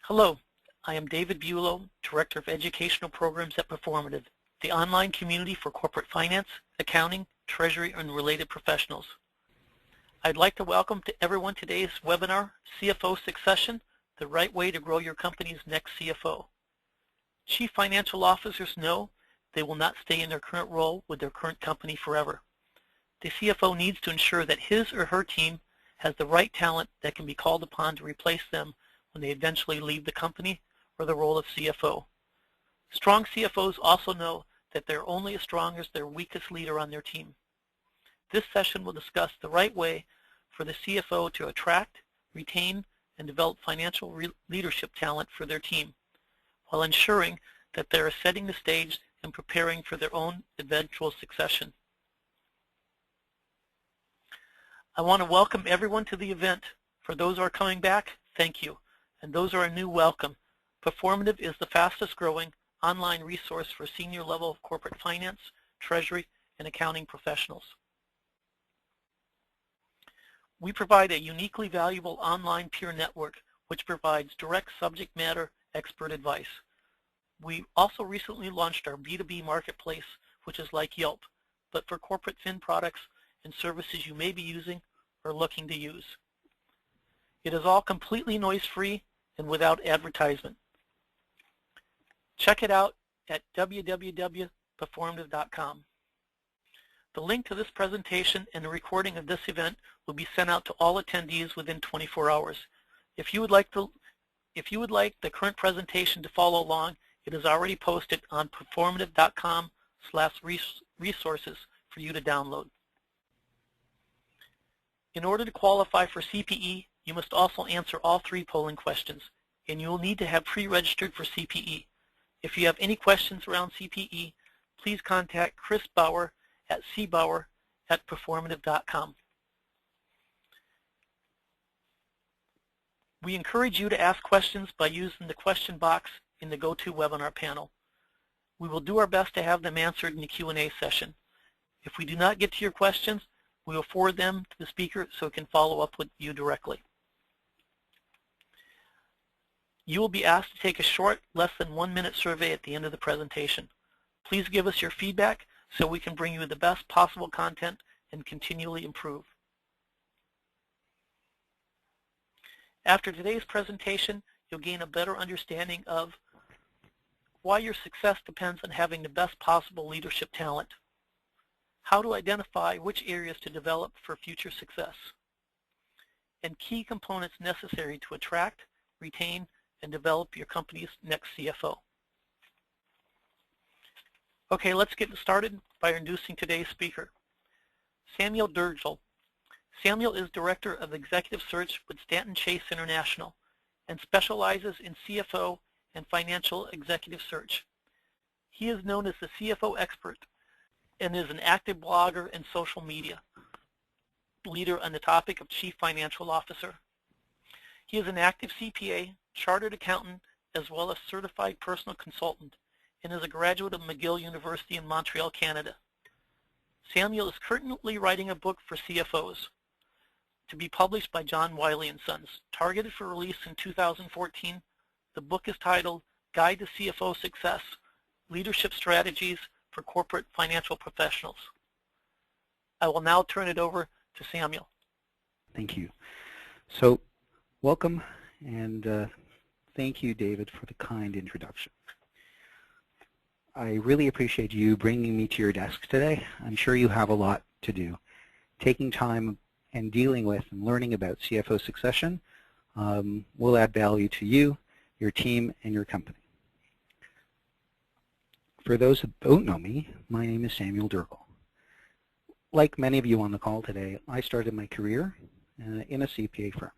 Hello, I am David Bulow, Director of Educational Programs at Performative, the online community for corporate finance, accounting, treasury, and related professionals. I'd like to welcome to everyone today's webinar, CFO Succession, the right way to grow your company's next CFO. Chief financial officers know they will not stay in their current role with their current company forever. The CFO needs to ensure that his or her team has the right talent that can be called upon to replace them when they eventually leave the company or the role of CFO. Strong CFOs also know that they're only as strong as their weakest leader on their team. This session will discuss the right way for the CFO to attract, retain, and develop financial leadership talent for their team, while ensuring that they are setting the stage and preparing for their own eventual succession. I want to welcome everyone to the event. For those who are coming back, thank you. And those who are new, welcome. Performative is the fastest growing online resource for senior level corporate finance, treasury, and accounting professionals. We provide a uniquely valuable online peer network which provides direct subject matter expert advice. We also recently launched our B2B marketplace, which is like Yelp, but for corporate fin products and services you may be using or looking to use. It is all completely noise-free and without advertisement. Check it out at www.performative.com. The link to this presentation and a recording of this event will be sent out to all attendees within 24 hours. If you would like the current presentation to follow along, it is already posted on performative.com/resources for you to download. In order to qualify for CPE, you must also answer all 3 polling questions, and you will need to have pre-registered for CPE. If you have any questions around CPE, please contact Chris Bauer at cbauer@performative.com. We encourage you to ask questions by using the question box in the GoToWebinar panel. We will do our best to have them answered in the Q&A session. If we do not get to your questions, we will forward them to the speaker so it can follow up with you directly. You will be asked to take a short, less than 1-minute survey at the end of the presentation. Please give us your feedback so we can bring you the best possible content and continually improve. After today's presentation, you'll gain a better understanding of why your success depends on having the best possible leadership talent, how to identify which areas to develop for future success, and key components necessary to attract, retain, and develop your company's next CFO. Okay, let's get started by introducing today's speaker, Samuel Dergel. Samuel is Director of Executive Search with Stanton Chase International and specializes in CFO and financial executive search. He is known as the CFO expert and is an active blogger and social media leader on the topic of Chief Financial Officer. He is an active CPA, chartered accountant, as well as certified personal consultant, and is a graduate of McGill University in Montreal, Canada. Samuel is currently writing a book for CFOs to be published by John Wiley & Sons. Targeted for release in 2014, the book is titled Guide to CFO Success, Leadership Strategies for Corporate Financial Professionals. I will now turn it over to Samuel. Thank you. So, welcome, and thank you, David, for the kind introduction. I really appreciate you bringing me to your desk today. I'm sure you have a lot to do. Taking time and dealing with and learning about CFO succession will add value to you, your team, and your company. For those who don't know me, my name is Samuel Dergel. Like many of you on the call today, I started my career in a CPA firm.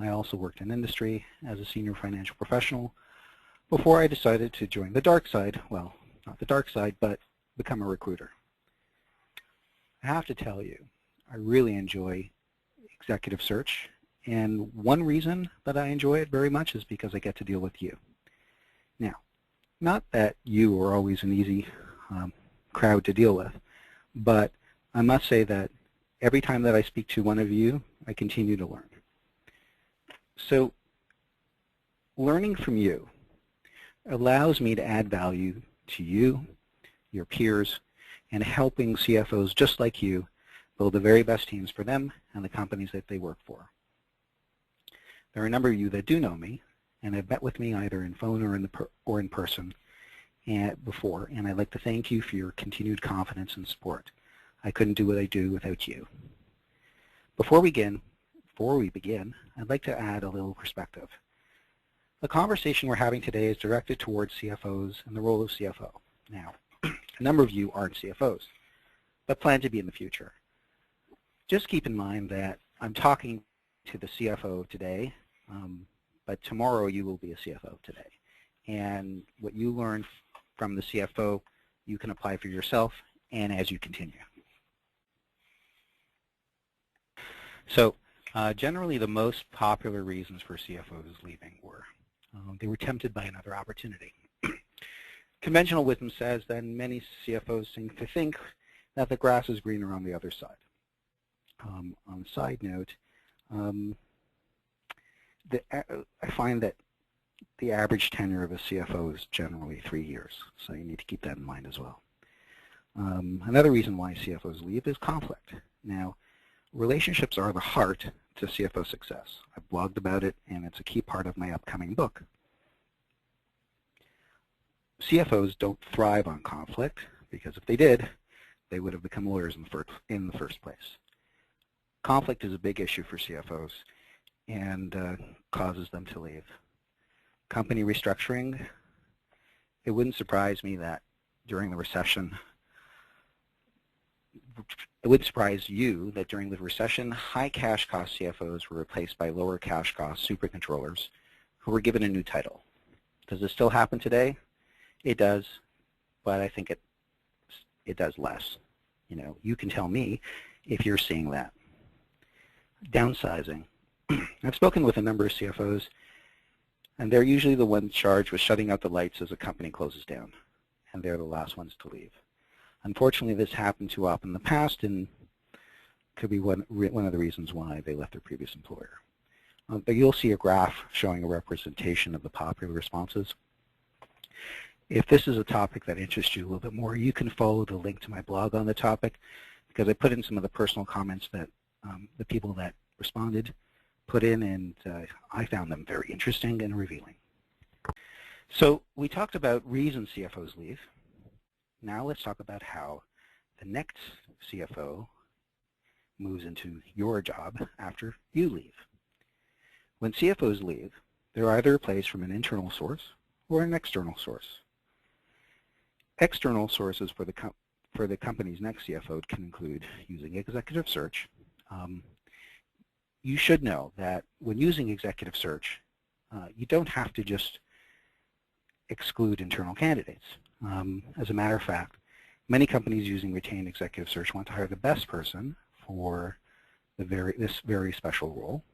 I also worked in industry as a senior financial professional before I decided to join the dark side, well, not the dark side, but become a recruiter. I have to tell you, I really enjoy executive search, and one reason that I enjoy it very much is because I get to deal with you. Now, not that you are always an easy crowd to deal with, but I must say that every time that I speak to one of you, I continue to learn. So Learning from you allows me to add value to you, your peers, and helping CFOs just like you build the very best teams for them and the companies that they work for. There are a number of you that do know me and have met with me either in phone or in person before, and I'd like to thank you for your continued confidence and support. I couldn't do what I do without you. Before we begin, I'd like to add a little perspective. The conversation we're having today is directed towards CFOs and the role of CFO. Now, a number of you aren't CFOs, but plan to be in the future. Just keep in mind that I'm talking to the CFO today, but tomorrow you will be a CFO today. And what you learn from the CFO, you can apply for yourself and as you continue. So generally the most popular reasons for CFOs leaving were they were tempted by another opportunity. Conventional wisdom says that many CFOs seem to think that the grass is greener on the other side. On a side note, I find that the average tenure of a CFO is generally 3 years, so you need to keep that in mind as well. Another reason why CFOs leave is conflict. Now, relationships are the heart to CFO success. I've blogged about it, and it's a key part of my upcoming book. CFOs don't thrive on conflict, because if they did, they would have become lawyers in the first place. Conflict is a big issue for CFOs and causes them to leave. Company restructuring, it wouldn't surprise me that during the recession, it would surprise you that during the recession, high cash cost CFOs were replaced by lower cash cost super controllers who were given a new title. Does this still happen today? It does, but I think it does less. You know, you can tell me if you're seeing that. Downsizing. I've spoken with a number of CFOs, and they're usually the ones charged with shutting out the lights as a company closes down, and they're the last ones to leave. Unfortunately, this happened too often in the past, and could be one of the reasons why they left their previous employer. But you'll see a graph showing a representation of the popular responses. If this is a topic that interests you a little bit more, you can follow the link to my blog on the topic, because I put in some of the personal comments that the people that responded put in, and I found them very interesting and revealing. So we talked about reasons CFOs leave. Now let's talk about how the next CFO moves into your job after you leave. When CFOs leave, they're either replaced from an internal source or an external source. External sources for the company's next CFO can include using executive search. You should know that when using executive search, you don't have to just exclude internal candidates. As a matter of fact, many companies using retained executive search want to hire the best person for this very special role.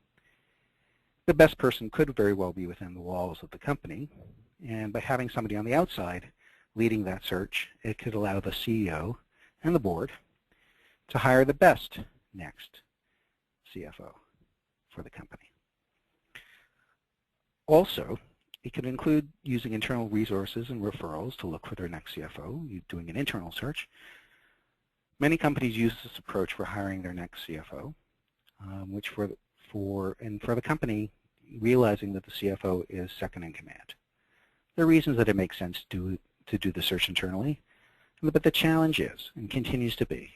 The best person could very well be within the walls of the company, and by having somebody on the outside leading that search, it could allow the CEO and the board to hire the best next CFO for the company. Also, it could include using internal resources and referrals to look for their next CFO, doing an internal search. Many companies use this approach for hiring their next CFO, which for the company, realizing that the CFO is second in command. There are reasons that it makes sense to do the search internally, but the challenge is, and continues to be,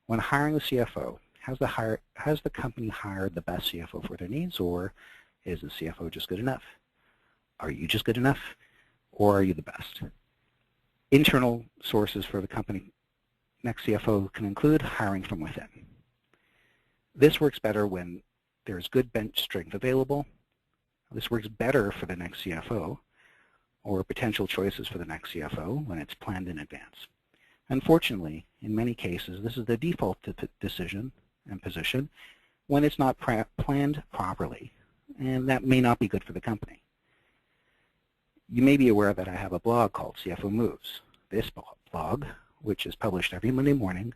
when hiring a CFO, has the company hired the best CFO for their needs, or is the CFO just good enough? Are you just good enough, or are you the best? Internal sources for the company next CFO can include hiring from within. This works better when there's good bench strength available. This works better for the next CFO, or potential choices for the next CFO when it's planned in advance. Unfortunately, in many cases, this is the default decision and position when it's not planned properly, and that may not be good for the company. You may be aware that I have a blog called CFO Moves. This blog, which is published every Monday morning,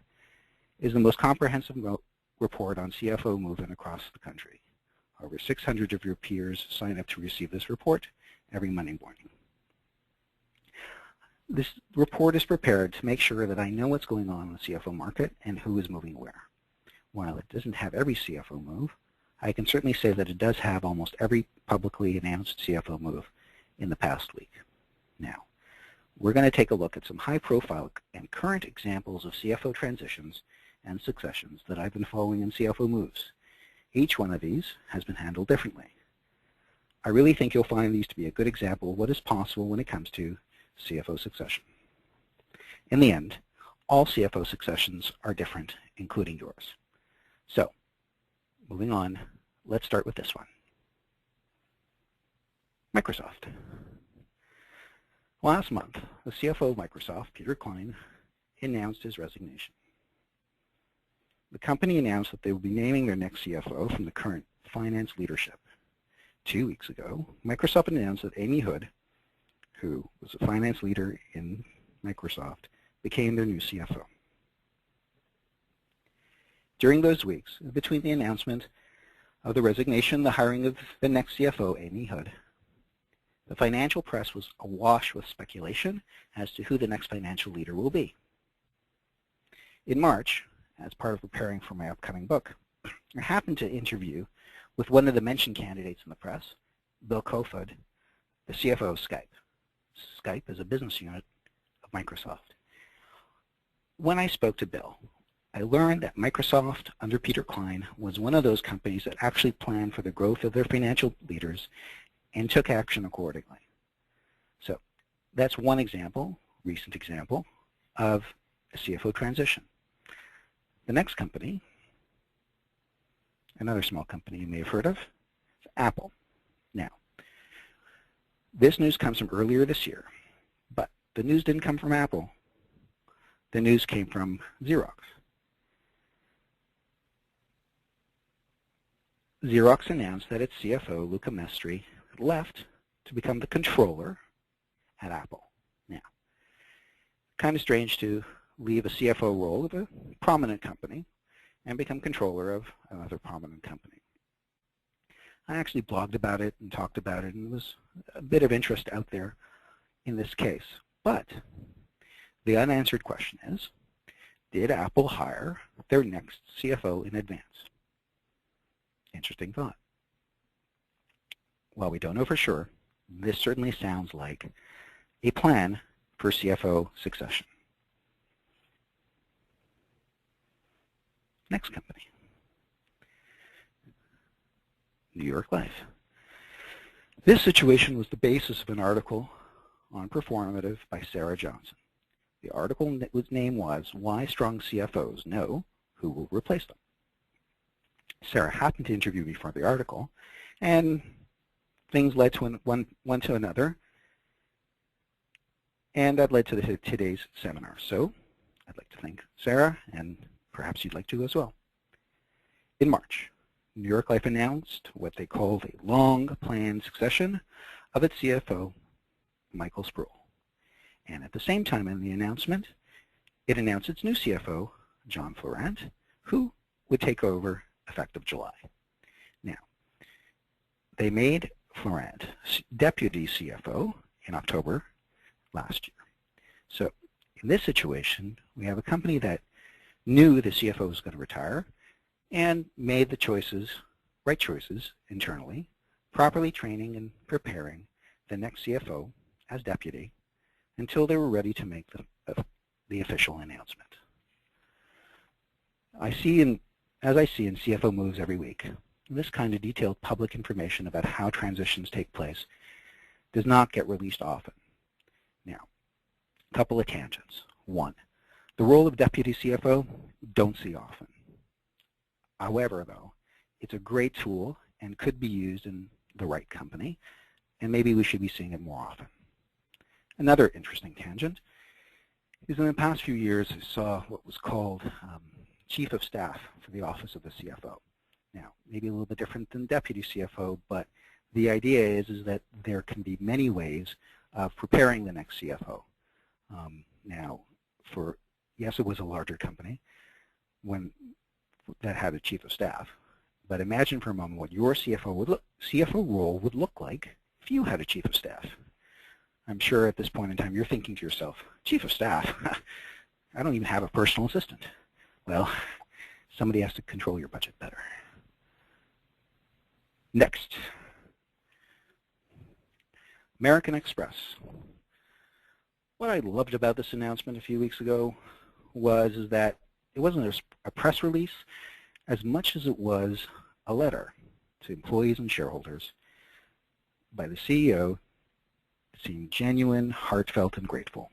is the most comprehensive report on CFO movement across the country. Over 600 of your peers sign up to receive this report, every Monday morning. This report is prepared to make sure that I know what's going on in the CFO market and who is moving where. While it doesn't have every CFO move, I can certainly say that it does have almost every publicly announced CFO move in the past week. Now, we're going to take a look at some high-profile and current examples of CFO transitions and successions that I've been following in CFO moves. Each one of these has been handled differently. I really think you'll find these to be a good example of what is possible when it comes to CFO succession. In the end, all CFO successions are different, including yours. So, moving on, let's start with this one. Microsoft. Last month, the CFO of Microsoft, Peter Klein, announced his resignation. The company announced that they will be naming their next CFO from the current finance leadership. 2 weeks ago, Microsoft announced that Amy Hood, who was a finance leader in Microsoft, became their new CFO. During those weeks, between the announcement of the resignation and the hiring of the next CFO, Amy Hood, the financial press was awash with speculation as to who the next financial leader will be. In March, as part of preparing for my upcoming book, I happened to interview with one of the mentioned candidates in the press, Bill Kofod, the CFO of Skype. Skype is a business unit of Microsoft. When I spoke to Bill, I learned that Microsoft, under Peter Klein, was one of those companies that actually planned for the growth of their financial leaders and took action accordingly. So that's one example, recent example, of a CFO transition. The next company, another small company you may have heard of, is Apple. Now, this news comes from earlier this year, but the news didn't come from Apple. The news came from Xerox. Xerox announced that its CFO, Luca Mestri, left to become the controller at Apple. Now, kind of strange to leave a CFO role of a prominent company and become controller of another prominent company. I actually blogged about it and talked about it, and there was a bit of interest out there in this case. But the unanswered question is, did Apple hire their next CFO in advance? Interesting thought. While we don't know for sure, this certainly sounds like a plan for CFO succession. Next company, New York Life. This situation was the basis of an article on Performative by Sarah Johnson. The article whose name was Why Strong CFOs Know Who Will Replace Them. Sarah happened to interview me for the article, and things led to one to another, and that led to today's seminar. So I'd like to thank Sarah, and perhaps you'd like to as well. In March, New York Life announced what they called a long-planned succession of its CFO, Michael Sproul. And at the same time in the announcement, it announced its new CFO, John Florent, who would take over effective July. Now, they made Florent deputy CFO in October last year. So in this situation, we have a company that knew the CFO was going to retire and made the right choices internally, properly training and preparing the next CFO as deputy until they were ready to make the official announcement. As I see in CFO moves every week, this kind of detailed public information about how transitions take place does not get released often. Now, a couple of tangents. One, the role of deputy CFO, don't see often. However, though, it's a great tool and could be used in the right company, and maybe we should be seeing it more often. Another interesting tangent is in the past few years I saw what was called Chief of Staff for the Office of the CFO. Now, maybe a little bit different than Deputy CFO, but the idea is that there can be many ways of preparing the next CFO. Now, yes, it was a larger company that had a Chief of Staff, but imagine for a moment what your CFO role would look like if you had a chief of staff. I'm sure at this point in time you're thinking to yourself, chief of staff? I don't even have a personal assistant. Well, somebody has to control your budget better. Next, American Express. What I loved about this announcement a few weeks ago was that it wasn't a press release as much as it was a letter to employees and shareholders by the CEO. It seemed genuine, heartfelt, and grateful.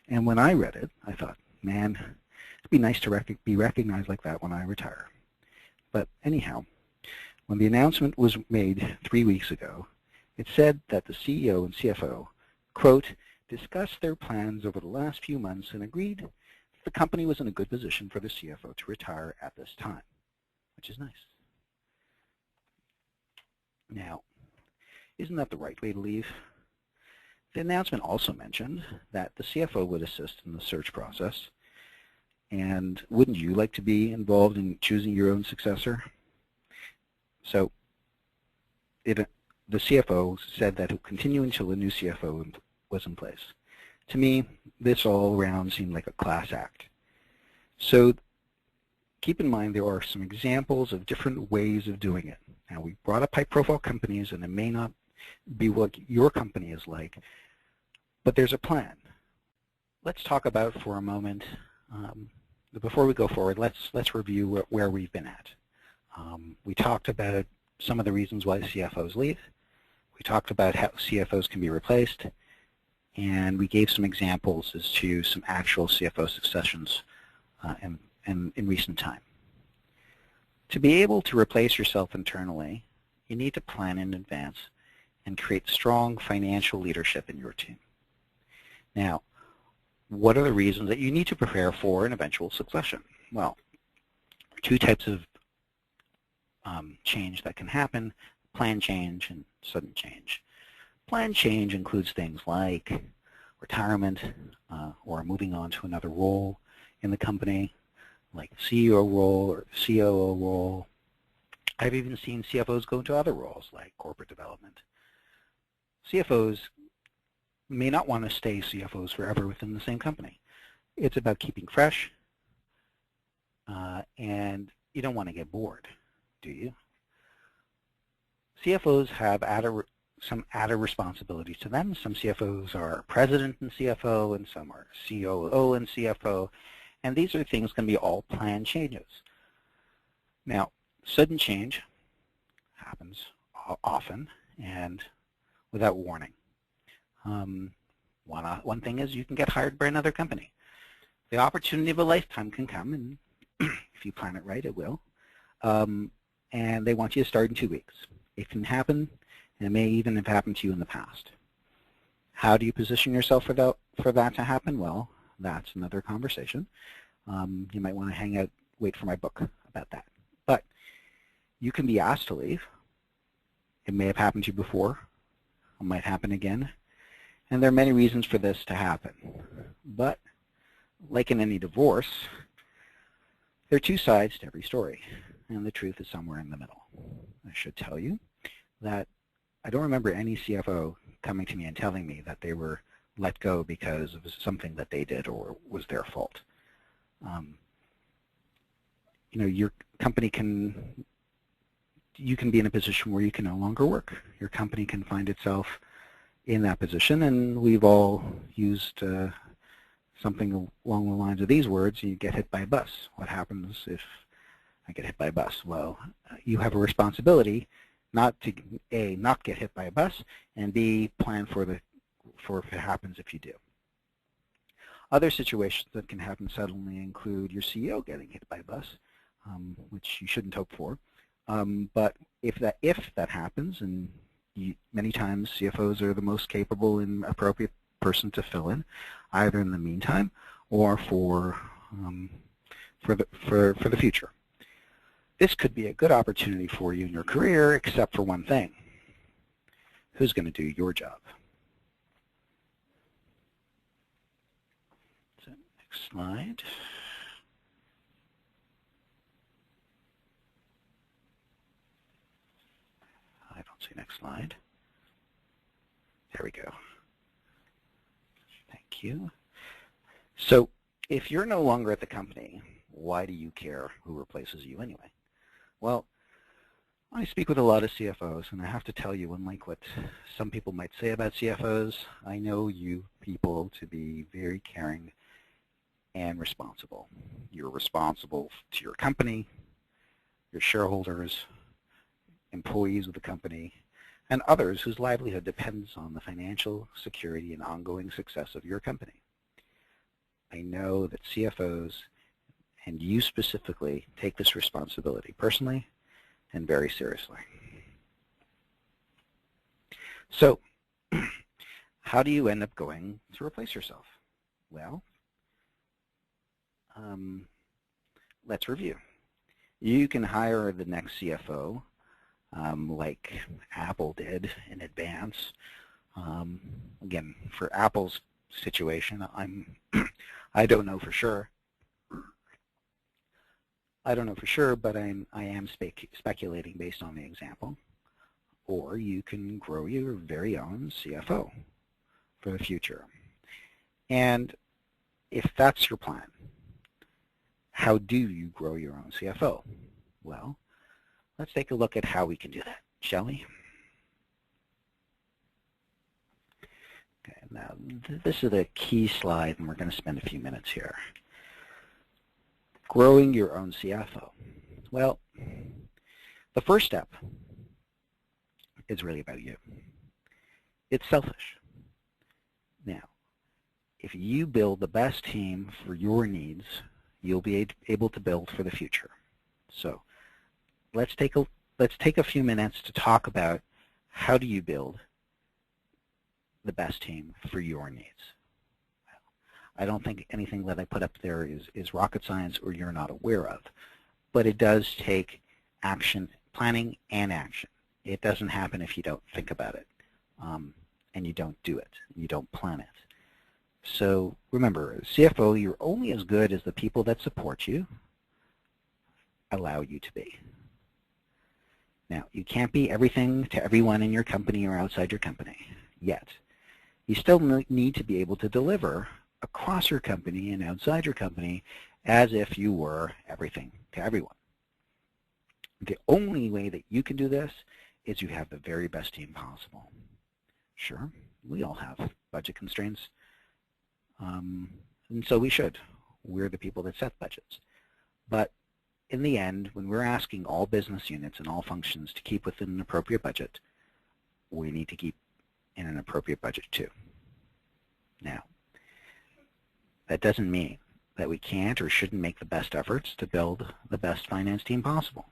And when I read it, I thought, man, it'd be nice to be recognized like that when I retire. But anyhow, when the announcement was made 3 weeks ago, it said that the CEO and CFO, quote, discussed their plans over the last few months and agreed that the company was in a good position for the CFO to retire at this time, which is nice. Now, isn't that the right way to leave? The announcement also mentioned that the CFO would assist in the search process. And wouldn't you like to be involved in choosing your own successor? So the CFO said that it would continue until a new CFO was in place. To me, this all around seemed like a class act. So keep in mind there are some examples of different ways of doing it. Now, we brought up high-profile companies, and it may not be what your company is like, but there's a plan. Let's talk about for a moment, before we go forward, let's review where we've been at. We talked about some of the reasons why CFOs leave. We talked about how CFOs can be replaced, and we gave some examples as to some actual CFO successions in recent time. To be able to replace yourself internally, you need to plan in advance and create strong financial leadership in your team. Now, what are the reasons that you need to prepare for an eventual succession? Well, two types of change that can happen: plan change and sudden change. Plan change includes things like retirement or moving on to another role in the company, like CEO role or COO role. I've even seen CFOs go into other roles like corporate development. CFOs may not want to stay CFOs forever within the same company. It's about keeping fresh, and you don't want to get bored, do you? CFOs have some added responsibilities to them. Some CFOs are president and CFO, and some are COO and CFO, and these are things can be all planned changes. Now, sudden change happens often and without warning. One thing is you can get hired by another company. The opportunity of a lifetime can come, and if you plan it right, it will. And they want you to start in 2 weeks. It can happen, and it may even have happened to you in the past. How do you position yourself for that to happen? Well, that's another conversation. You might want to hang out, wait for my book about that. But you can be asked to leave. It may have happened to you before. It might happen again. And there are many reasons for this to happen. But like in any divorce, there are two sides to every story, and the truth is somewhere in the middle. I should tell you that I don't remember any CFO coming to me and telling me that they were let go because of something that they did or was their fault. Your company you can be in a position where you can no longer work. Your company can find itself in that position, and we've all used something along the lines of these words: you get hit by a bus. What happens if I get hit by a bus? Well, you have a responsibility not to, A, not get hit by a bus, and B, plan for if it happens if you do. Other situations that can happen suddenly include your CEO getting hit by a bus, which you shouldn't hope for. But if that happens, and many times CFOs are the most capable and appropriate person to fill in, either in the meantime or for the future. This could be a good opportunity for you in your career, except for one thing: who's going to do your job? So, next slide. I don't see next slide. There we go. Thank you. So if you're no longer at the company, why do you care who replaces you anyway? Well, I speak with a lot of CFOs, and I have to tell you, unlike what some people might say about CFOs, I know you people to be very caring and responsible. You're responsible to your company, your shareholders, employees of the company, and others whose livelihood depends on the financial security and ongoing success of your company. I know that CFOs, and you specifically, take this responsibility personally and very seriously. So, how do you end up going to replace yourself? Well, let's review. You can hire the next CFO like Apple did in advance. Again, for Apple's situation, I don't know for sure. I don't know for sure, but I am speculating based on the example. Or you can grow your very own CFO for the future. And if that's your plan, how do you grow your own CFO? Well, let's take a look at how we can do that, shall we? Okay, now this is a key slide, and we're going to spend a few minutes here. Growing your own CFO. Well, the first step is really about you. It's selfish. Now, if you build the best team for your needs, you'll be able to build for the future. So let's take a few minutes to talk about how do you build the best team for your needs. I don't think anything that I put up there is rocket science or you're not aware of, but it does take action, planning and action. It doesn't happen if you don't think about it, and you don't do it, you don't plan it. So remember, as CFO, you're only as good as the people that support you allow you to be. Now, you can't be everything to everyone in your company or outside your company yet. You still need to be able to deliver across your company and outside your company as if you were everything to everyone. The only way that you can do this is you have the very best team possible. Sure, we all have budget constraints, and so we should. We're the people that set budgets. But in the end, when we're asking all business units and all functions to keep within an appropriate budget, we need to keep in an appropriate budget too. Now, that doesn't mean that we can't or shouldn't make the best efforts to build the best finance team possible.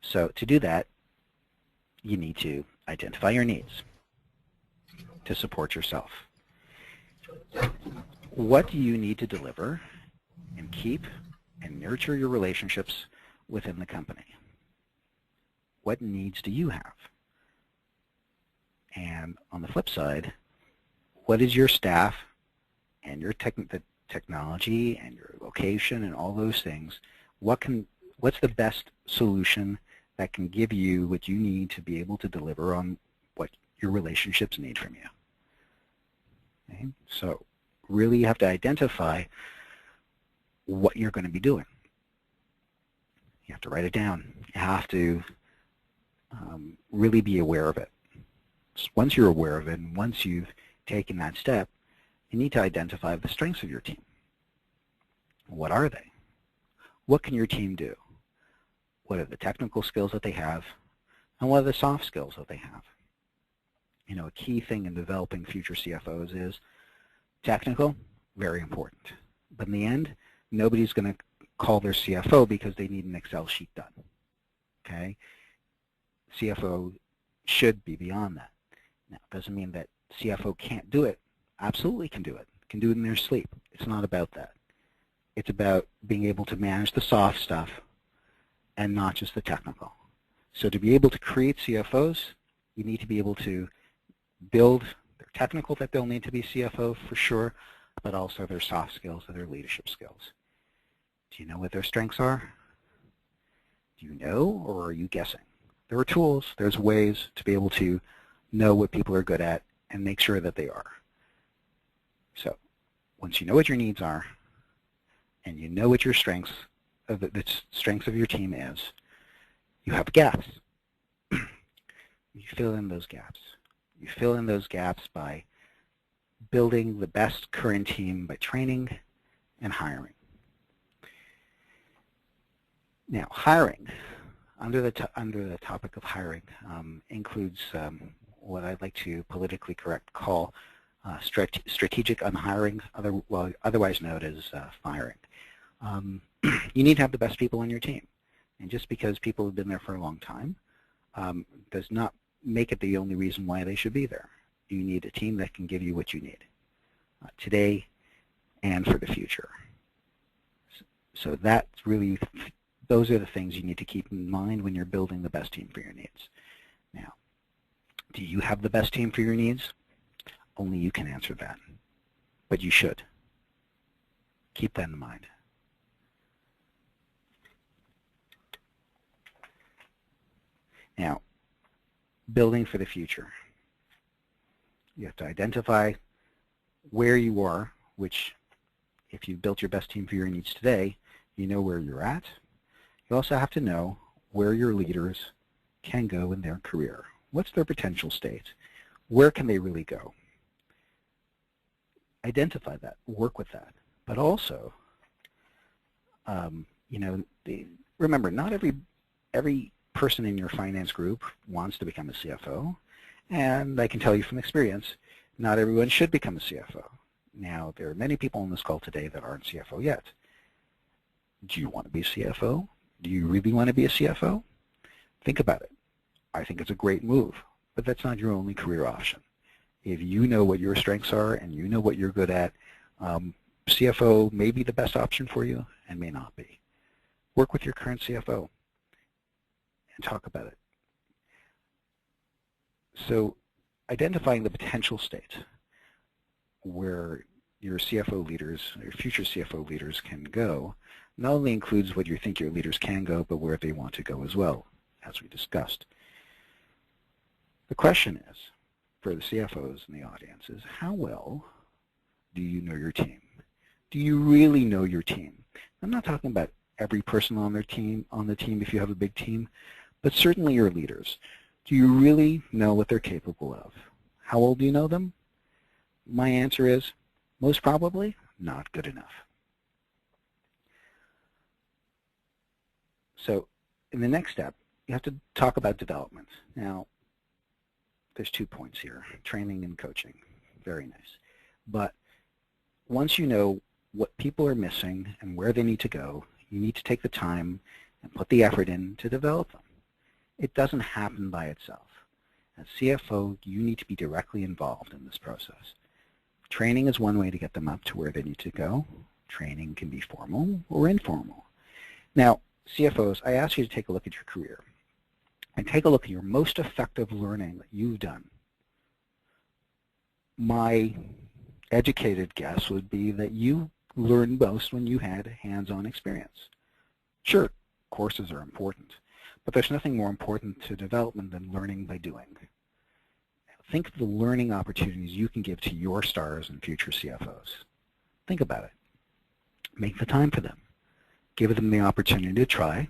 So to do that, you need to identify your needs to support yourself. What do you need to deliver and keep and nurture your relationships within the company? What needs do you have? And on the flip side, what is your staff and your technology and your location and all those things, what's the best solution that can give you what you need to be able to deliver on what your relationships need from you? Okay? So really you have to identify what you're going to be doing. You have to write it down. You have to really be aware of it. So once you're aware of it and once you've taken that step, you need to identify the strengths of your team. What are they? What can your team do? What are the technical skills that they have? And what are the soft skills that they have? You know, a key thing in developing future CFOs is technical, very important. But in the end, nobody's going to call their CFO because they need an Excel sheet done. Okay? CFO should be beyond that. Now, it doesn't mean that CFO can't do it. Absolutely can do it. Can do it in their sleep. It's not about that. It's about being able to manage the soft stuff and not just the technical. So to be able to create CFOs, you need to be able to build their technical that they'll need to be CFO for sure, but also their soft skills and their leadership skills. Do you know what their strengths are? Do you know, or are you guessing? There are tools, there's ways to be able to know what people are good at, and make sure that they are. So once you know what your needs are, and you know what your strengths of the strengths of your team is, you have gaps. You fill in those gaps. You fill in those gaps by building the best current team by training and hiring. Now, hiring, under the topic of hiring, includes what I'd like to politically correct call strategic unhiring, otherwise known as firing. You need to have the best people on your team. And just because people have been there for a long time does not make it the only reason why they should be there. You need a team that can give you what you need today and for the future. So that's really, those are the things you need to keep in mind when you're building the best team for your needs. Now, do you have the best team for your needs? Only you can answer that, but you should. Keep that in mind. Now, building for the future. You have to identify where you are, which if you've built your best team for your needs today, you know where you're at. You also have to know where your leaders can go in their career. What's their potential state? Where can they really go? Identify that, work with that. But also, remember, not every person in your finance group wants to become a CFO, and I can tell you from experience, not everyone should become a CFO. Now, there are many people on this call today that aren't CFO yet. Do you want to be a CFO? Do you really want to be a CFO? Think about it. I think it's a great move, but that's not your only career option. If you know what your strengths are and you know what you're good at, CFO may be the best option for you and may not be. Work with your current CFO and talk about it. So identifying the potential state where your CFO leaders, your future CFO leaders can go, not only includes what you think your leaders can go, but where they want to go as well, as we discussed. The question is, for the CFOs in the audience, is how well do you know your team? Do you really know your team? I'm not talking about every person on the team if you have a big team, but certainly your leaders. Do you really know what they're capable of? How well do you know them? My answer is, most probably, not good enough. So in the next step, you have to talk about development. Now, there's 2 points here, training and coaching. Very nice. But once you know what people are missing and where they need to go, you need to take the time and put the effort in to develop them. It doesn't happen by itself. As CFO, you need to be directly involved in this process. Training is one way to get them up to where they need to go. Training can be formal or informal. Now, CFOs, I ask you to take a look at your career and take a look at your most effective learning that you've done. My educated guess would be that you learned most when you had hands-on experience. Sure, courses are important, but there's nothing more important to development than learning by doing. Think of the learning opportunities you can give to your stars and future CFOs. Think about it. Make the time for them. Give them the opportunity to try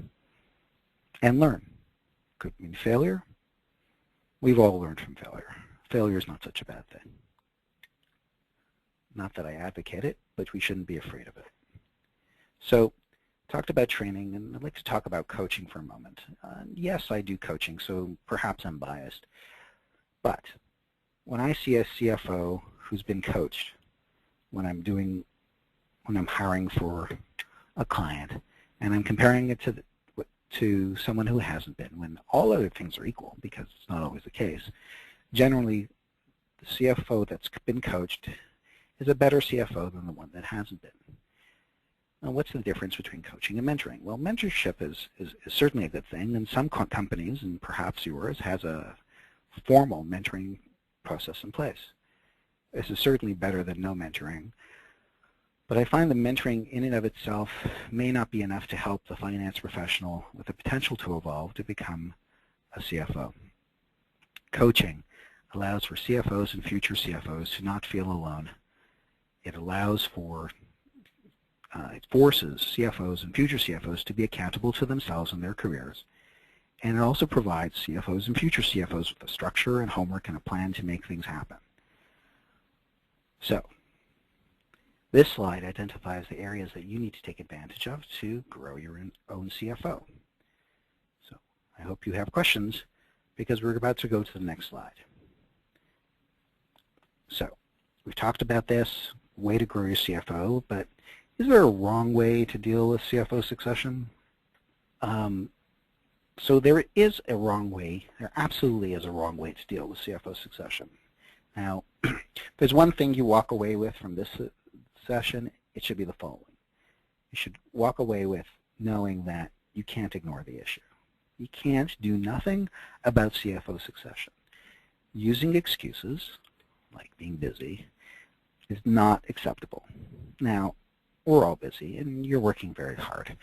and learn. Could mean failure. We've all learned from failure. Failure is not such a bad thing. Not that I advocate it, but we shouldn't be afraid of it. So, talked about training, and I'd like to talk about coaching for a moment. Yes, I do coaching, so perhaps I'm biased. But when I see a CFO who's been coached, when I'm hiring for a client, and I'm comparing it to someone who hasn't been, when all other things are equal, because it's not always the case, generally the CFO that's been coached is a better CFO than the one that hasn't been. Now, what's the difference between coaching and mentoring? Well, mentorship is certainly a good thing, and some companies, and perhaps yours, has a formal mentoring process in place. This is certainly better than no mentoring, but I find the mentoring in and of itself may not be enough to help the finance professional with the potential to evolve to become a CFO. Coaching allows for CFOs and future CFOs to not feel alone. It allows for, it forces CFOs and future CFOs to be accountable to themselves and their careers. And it also provides CFOs and future CFOs with a structure and homework and a plan to make things happen. So, this slide identifies the areas that you need to take advantage of to grow your own CFO. So, I hope you have questions because we're about to go to the next slide. So, we've talked about this, way to grow your CFO, but is there a wrong way to deal with CFO succession? So there is a wrong way. There absolutely is a wrong way to deal with CFO succession. Now, if there's one thing you walk away with from this session, it should be the following. You should walk away with knowing that you can't ignore the issue. You can't do nothing about CFO succession. Using excuses, like being busy, is not acceptable. Now, we're all busy, and you're working very hard.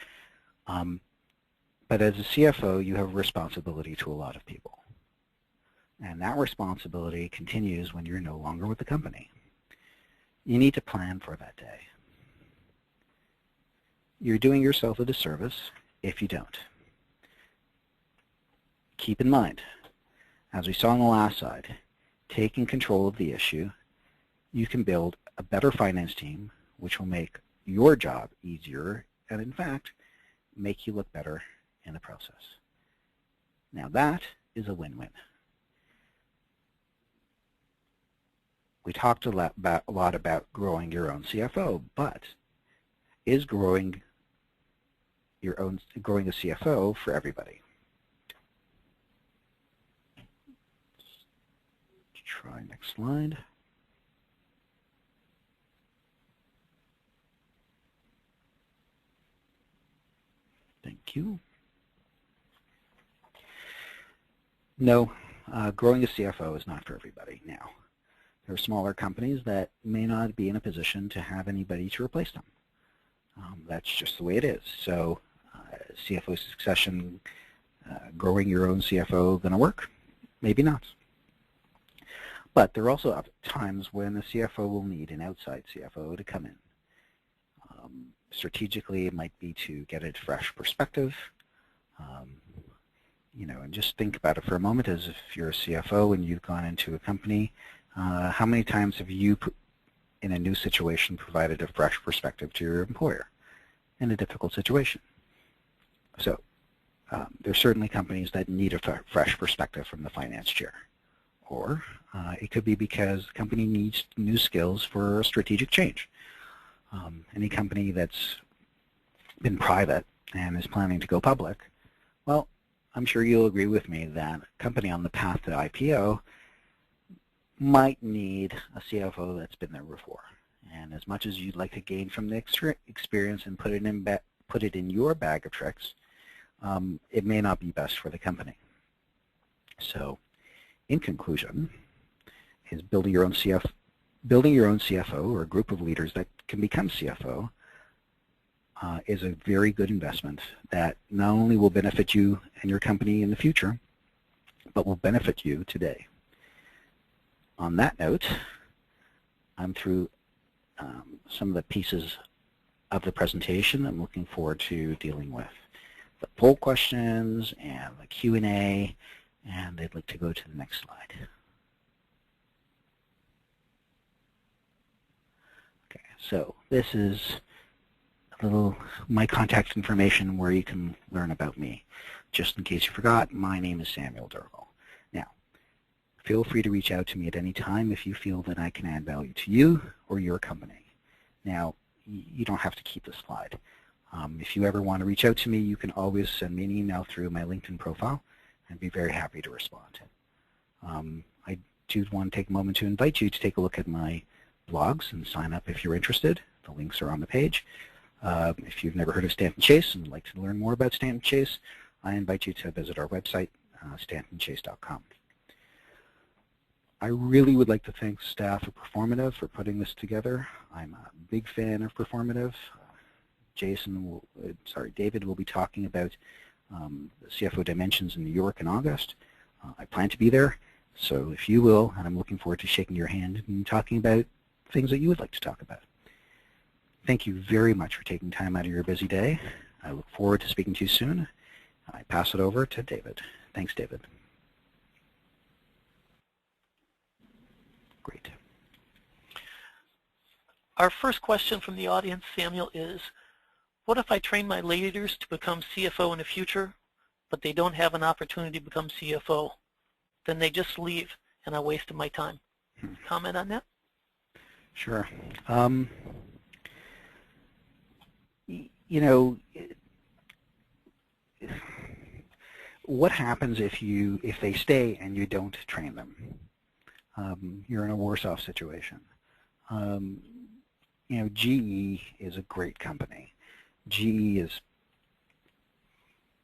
But as a CFO, you have a responsibility to a lot of people. And that responsibility continues when you're no longer with the company. You need to plan for that day. You're doing yourself a disservice if you don't. Keep in mind, as we saw on the last slide, taking control of the issue, you can build a better finance team, which will make your job easier and, in fact, make you look better in the process. Now that is a win-win. We talked a lot about growing your own CFO, but is growing a CFO for everybody? Let's try next slide. Thank you. No, growing a CFO is not for everybody. Now, there are smaller companies that may not be in a position to have anybody to replace them. That's just the way it is. So, CFO succession, growing your own CFO going to work? Maybe not. But there are also times when the CFO will need an outside CFO to come in. Strategically, it might be to get a fresh perspective. And just think about it for a moment as if you're a CFO and you've gone into a company. How many times have you, in a new situation, provided a fresh perspective to your employer in a difficult situation? So there are certainly companies that need a fresh perspective from the finance chair. Or it could be because the company needs new skills for a strategic change. Any company that's been private and is planning to go public, well, I'm sure you'll agree with me that a company on the path to IPO might need a CFO that's been there before. And as much as you'd like to gain from the experience and put it in your bag of tricks, it may not be best for the company. So, in conclusion, is building your own CFO or a group of leaders that can become CFO is a very good investment that not only will benefit you and your company in the future, but will benefit you today. On that note, I'm through some of the pieces of the presentation. I'm looking forward to dealing with the poll questions and the Q&A, and I'd like to go to the next slide. Okay, so this is a little my contact information where you can learn about me. Just in case you forgot, my name is Samuel Dergel. Now, feel free to reach out to me at any time if you feel that I can add value to you or your company. Now, you don't have to keep this slide. If you ever want to reach out to me, you can always send me an email through my LinkedIn profile. I'd be very happy to respond. I do want to take a moment to invite you to take a look at my blogs and sign up if you're interested. The links are on the page. If you've never heard of Stanton Chase and would like to learn more about Stanton Chase, I invite you to visit our website, stantonchase.com. I really would like to thank staff at Performative for putting this together. I'm a big fan of Performative. David will be talking about the CFO Dimensions in New York in August. I plan to be there, So if you will, and I'm looking forward to shaking your hand and talking about things that you would like to talk about. Thank you very much for taking time out of your busy day. I look forward to speaking to you soon. I pass it over to David. Thanks, David. Great. Our first question from the audience, Samuel, is, what if I train my leaders to become CFO in the future, but they don't have an opportunity to become CFO? Then they just leave, and I wasted my time. Comment on that? Sure. You know, what happens if they stay and you don't train them? You're in a worse off situation. You know, GE is a great company. GE has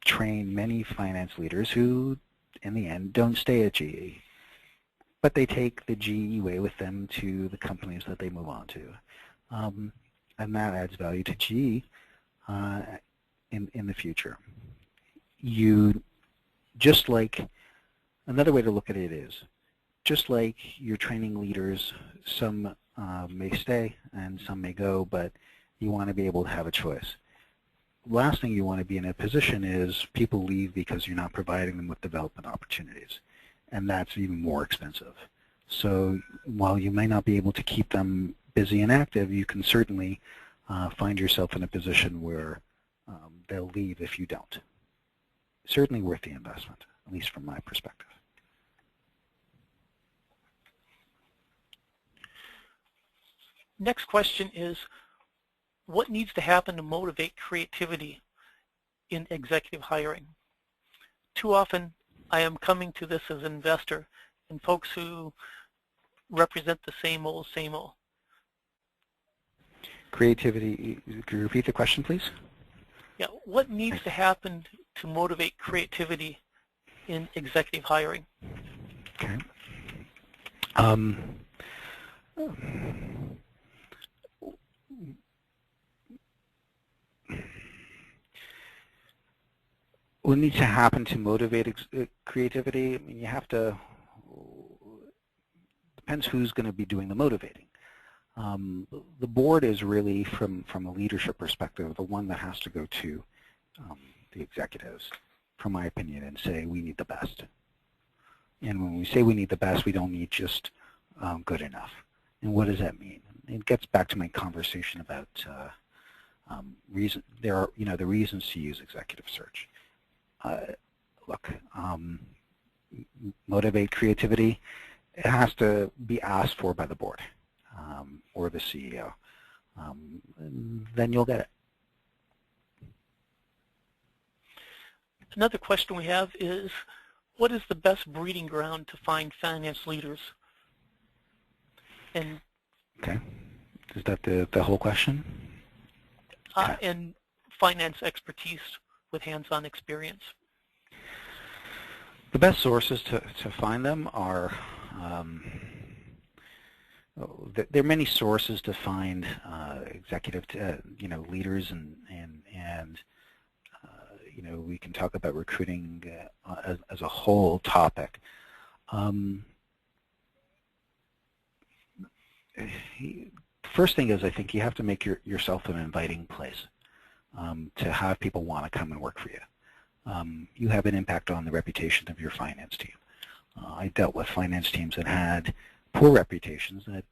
trained many finance leaders who, in the end, don't stay at GE, but they take the GE way with them to the companies that they move on to, and that adds value to GE in the future. You just like, another way to look at it is, just like you're training leaders, some may stay and some may go, but you want to be able to have a choice. Last thing you want to be in a position is people leave because you're not providing them with development opportunities, and that's even more expensive. So while you may not be able to keep them busy and active, you can certainly find yourself in a position where they'll leave if you don't. Certainly worth the investment, at least from my perspective. Next question is, what needs to happen to motivate creativity in executive hiring? Too often, I am coming to this as an investor and folks who represent the same old, same old. Creativity, could you repeat the question, please? Yeah, what needs to happen to motivate creativity in executive hiring? Okay. What needs to happen to motivate creativity? I mean, you have to, depends who's going to be doing the motivating. The board is really, from a leadership perspective, the one that has to go to the executives, from my opinion, and say, we need the best. And when we say we need the best, we don't need just good enough. And what does that mean? It gets back to my conversation about the reasons to use executive search. Look, motivate creativity, it has to be asked for by the board or the CEO. Then you'll get it. Another question we have is, what is the best breeding ground to find finance leaders? And okay, is that the whole question? And finance expertise with hands-on experience. The best sources to find them are, there are many sources to find executive, leaders, and we can talk about recruiting as a whole topic. First thing is, I think you have to make yourself an inviting place to have people want to come and work for you. You have an impact on the reputation of your finance team. I dealt with finance teams that had poor reputations, that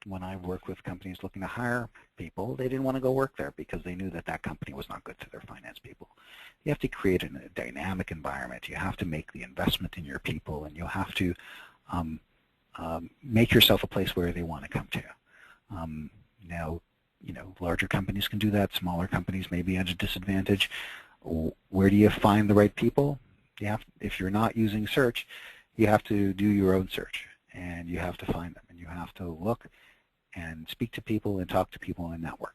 when I worked with companies looking to hire people, they didn't want to go work there because they knew that that company was not good to their finance people. You have to create a dynamic environment. You have to make the investment in your people, and you have to make yourself a place where they want to come to. Now, larger companies can do that. Smaller companies may be at a disadvantage. Where do you find the right people? If you're not using search, you have to do your own search, and you have to find them, and you have to look and speak to people and talk to people and network.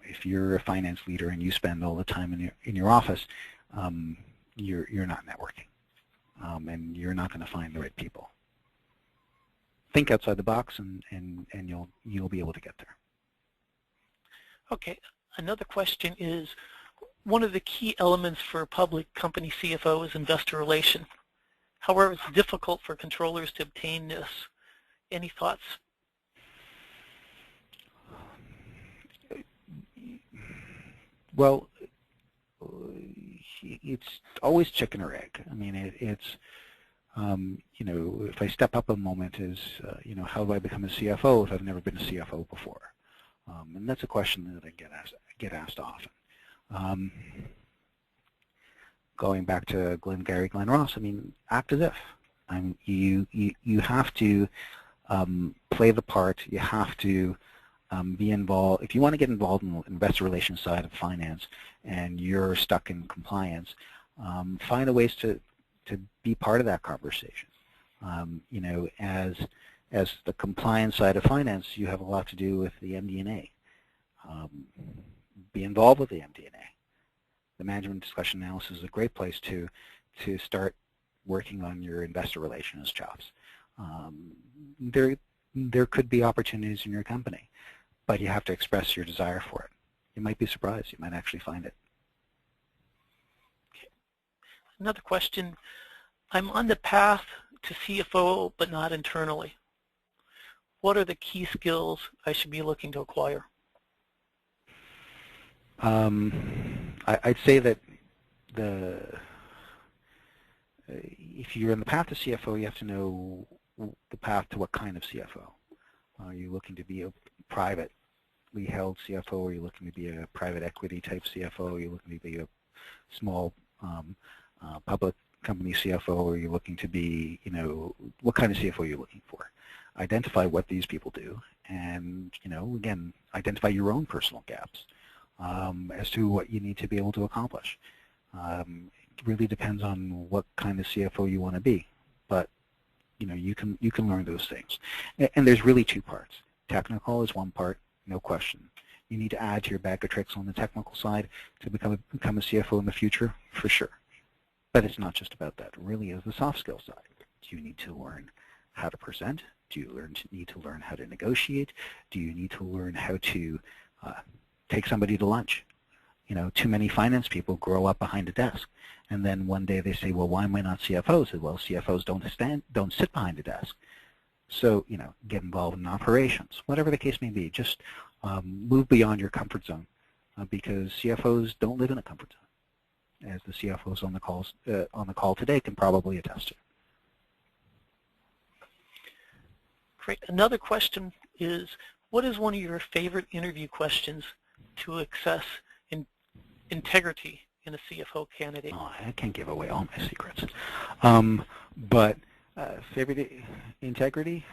If you're a finance leader and you spend all the time in your office, you're not networking, and you're not going to find the right people. Think outside the box, and you'll be able to get there. Okay, another question is, one of the key elements for public company CFO is investor relation. However, it's difficult for controllers to obtain this. Any thoughts? Well, it's always chicken or egg. I mean, it's you know, if I step up a moment is, you know, how do I become a CFO if I've never been a CFO before? And that's a question that I get asked often. Going back to Glengarry Glen Ross, I mean, act as if. You have to play the part. You have to be involved. If you want to get involved in the investor relations side of finance and you're stuck in compliance, find a ways to be part of that conversation. You know, as the compliance side of finance, you have a lot to do with the MD&A. Be involved with the MD&A. The management discussion analysis is a great place to start working on your investor relations chops. There could be opportunities in your company, but you have to express your desire for it. You might be surprised. You might actually find it. Okay. Another question. I'm on the path to CFO, but not internally. What are the key skills I should be looking to acquire? I'd say that if you're in the path to CFO, you have to know the path to what kind of CFO. Are you looking to be a privately held CFO? Are you looking to be a private equity type CFO? Are you looking to be a small public company CFO? Are you looking to be, you know, what kind of CFO are you looking for? Identify what these people do, and, you know, again, identify your own personal gaps as to what you need to be able to accomplish. It really depends on what kind of CFO you want to be, but you know, you can learn those things. And there's really two parts. Technical is one part, no question. You need to add to your bag of tricks on the technical side to become a CFO in the future, for sure. But it's not just about that. It really is the soft skill side. Do you need to learn how to present? Do you need to learn how to negotiate? Do you need to learn how to take somebody to lunch? You know, too many finance people grow up behind a desk, and then one day they say, well, why am I not CFOs? Well, CFOs don't sit behind a desk. So, you know, get involved in operations, whatever the case may be. Just move beyond your comfort zone, because CFOs don't live in a comfort zone, as the CFOs on the call today can probably attest to. Great. Another question is, what is one of your favorite interview questions to assess integrity in a CFO candidate? Oh, I can't give away all my secrets. But favorite integrity,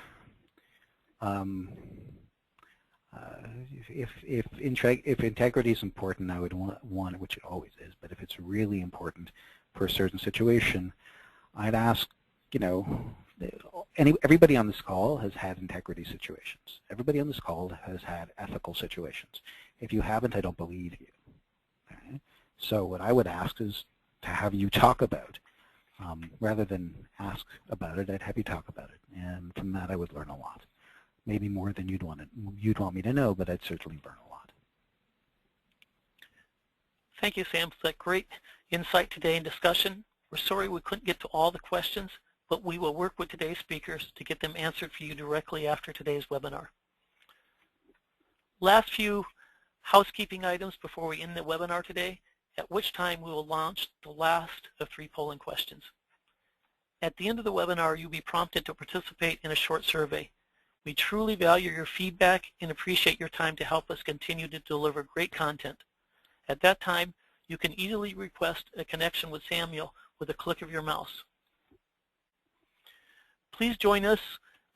if integrity is important, I would want it, which it always is, but if it's really important for a certain situation, I'd ask, you know, everybody on this call has had integrity situations. Everybody on this call has had ethical situations. If you haven't, I don't believe you. Okay? So what I would ask is to have you talk about, rather than ask about it, I'd have you talk about it. And from that I would learn a lot. Maybe more than you'd want me to know, but I'd certainly learn a lot. Thank you, Sam, for that great insight today and discussion. We're sorry we couldn't get to all the questions, but we will work with today's speakers to get them answered for you directly after today's webinar. Last few housekeeping items before we end the webinar today, at which time we will launch the last of 3 polling questions. At the end of the webinar, you'll be prompted to participate in a short survey. We truly value your feedback and appreciate your time to help us continue to deliver great content. At that time, you can easily request a connection with Samuel with a click of your mouse. Please join us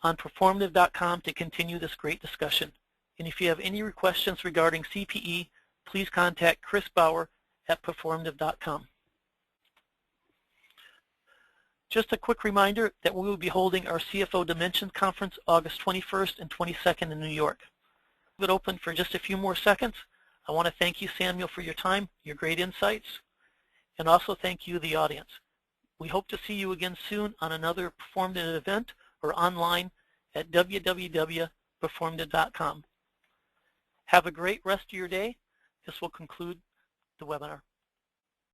on performative.com to continue this great discussion. And if you have any questions regarding CPE, please contact Chris Bauer at performative.com. Just a quick reminder that we will be holding our CFO Dimensions Conference August 21st and 22nd in New York. Leave it open for just a few more seconds. I want to thank you, Samuel, for your time, your great insights, and also thank you, the audience. We hope to see you again soon on another Performative event or online at www.performative.com. Have a great rest of your day. This will conclude the webinar.